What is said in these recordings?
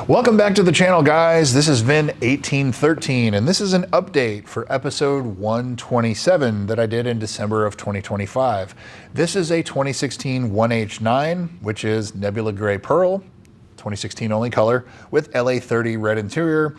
Welcome back to the channel, guys. This is Vin1813, and this is an update for episode 127 that I did in December of 2025. This is a 2016 1H9, which is Nebula Gray Pearl, 2016 only color, with LA30 red interior,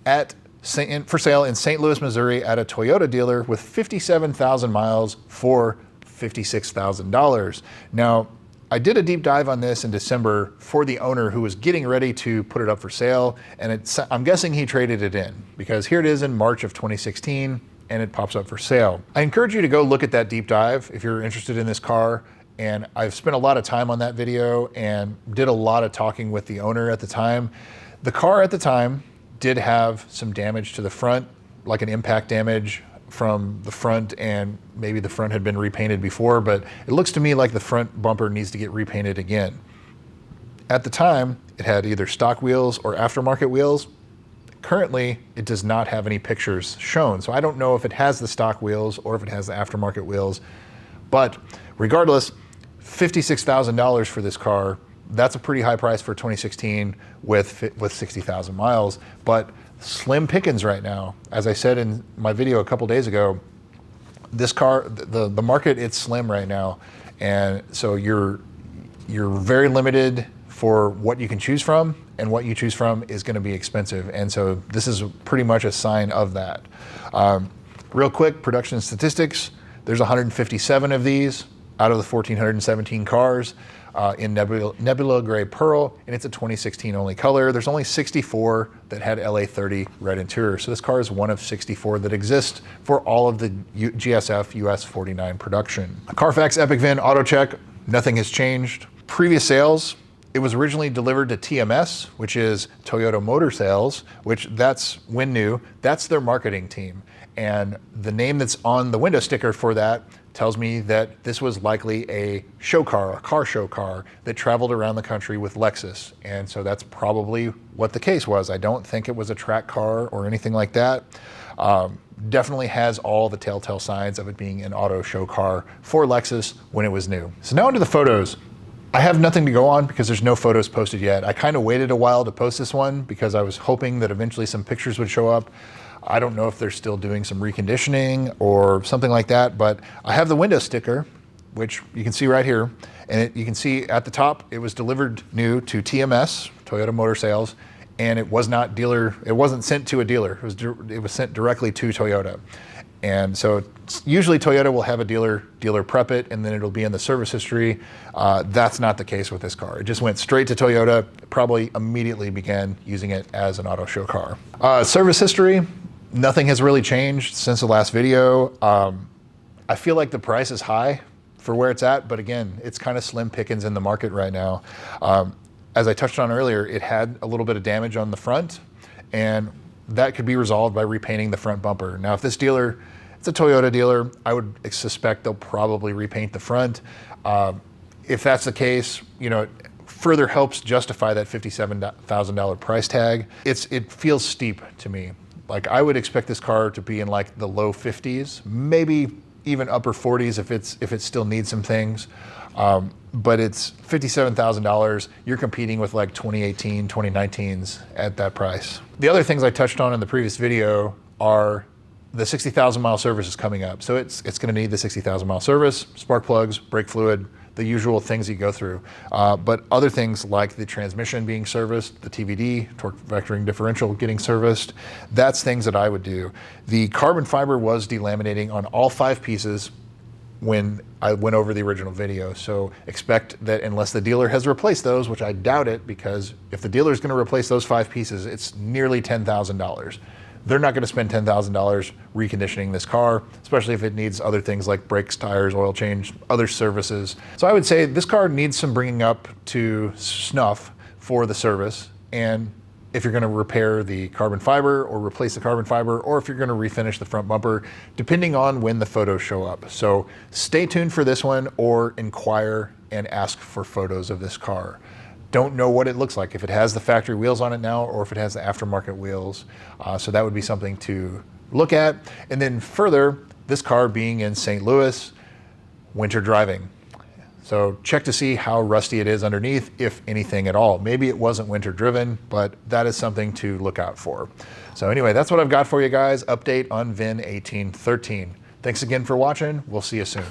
for sale in St. Louis, Missouri at a Toyota dealer with 57,000 miles for $56,000. Now, I did a deep dive on this in December for the owner who was getting ready to put it up for sale, and I'm guessing he traded it in because here it is in March of 2016 and it pops up for sale. I encourage you to go look at that deep dive if you're interested in this car, and I've spent a lot of time on that video and did a lot of talking with the owner at the time. The car at the time did have some damage to the front, like an impact damage from the front, and maybe the front had been repainted before, but it looks to me like the front bumper needs to get repainted again. At the time, it had either stock wheels or aftermarket wheels. Currently, it does not have any pictures shown, so I don't know if it has the stock wheels or if it has the aftermarket wheels, but regardless, $56,000 for this car. That's a pretty high price for 2016 with 60,000 miles, but slim pickings right now. As I said in my video a couple days ago, this car, the market, it's slim right now, and so you're very limited for what you can choose from, and what you choose from is going to be expensive, and so this is pretty much a sign of that. Real quick, production statistics: there's 157 of these out of the 1,417 cars in Nebula Gray Pearl, and it's a 2016 only color. There's only 64 that had LA30 red interior, so this car is one of 64 that exist for all of the GSF US 49 production. Carfax Epic VIN Auto Check, nothing has changed. Previous sales, it was originally delivered to TMS, which is Toyota Motor Sales, which that's when new, that's their marketing team. And the name that's on the window sticker for that tells me that this was likely a show car, a car show car that traveled around the country with Lexus. And so that's probably what the case was. I don't think it was a track car or anything like that. Definitely has all the telltale signs of it being an auto show car for Lexus when it was new. So now onto the photos. I have nothing to go on because there's no photos posted yet. I kind of waited a while to post this one because I was hoping that eventually some pictures would show up. I don't know if they're still doing some reconditioning or something like that, but I have the window sticker, which you can see right here. And you can see at the top, it was delivered new to TMS, Toyota Motor Sales, and it was not dealer, it wasn't sent to a dealer. It was sent directly to Toyota. And so usually Toyota will have a dealer prep it, and then it'll be in the service history. That's not the case with this car. It just went straight to Toyota, probably immediately began using it as an auto show car. Service history, nothing has really changed since the last video. I feel like the price is high for where it's at, but again, it's kind of slim pickings in the market right now. As I touched on earlier, it had a little bit of damage on the front, and that could be resolved by repainting the front bumper. Now, if this dealer, it's a Toyota dealer, I would suspect they'll probably repaint the front. If that's the case, you know, it further helps justify that $57,000 price tag. It feels steep to me. Like, I would expect this car to be in like the low 50s, maybe even upper 40s if it still needs some things. But it's $57,000. You're competing with like 2018, 2019s at that price. The other things I touched on in the previous video are the 60,000 mile service is coming up. So it's gonna need the 60,000 mile service, spark plugs, brake fluid, the usual things you go through. But other things like the transmission being serviced, the TVD, torque vectoring differential getting serviced, that's things that I would do. The carbon fiber was delaminating on all 5 pieces when I went over the original video. So expect that unless the dealer has replaced those, which I doubt it, because if the dealer is gonna replace those 5 pieces, it's nearly $10,000. They're not gonna spend $10,000 reconditioning this car, especially if it needs other things like brakes, tires, oil change, other services. So I would say this car needs some bringing up to snuff for the service. And if you're gonna repair the carbon fiber or replace the carbon fiber, or if you're gonna refinish the front bumper, depending on when the photos show up. So stay tuned for this one, or inquire and ask for photos of this car. Don't know what it looks like, if it has the factory wheels on it now or if it has the aftermarket wheels. So that would be something to look at. And then further, this car being in St. Louis, winter driving. So check to see how rusty it is underneath, if anything at all. Maybe it wasn't winter driven, but that is something to look out for. So anyway, that's what I've got for you guys. Update on VIN 1813. Thanks again for watching. We'll see you soon.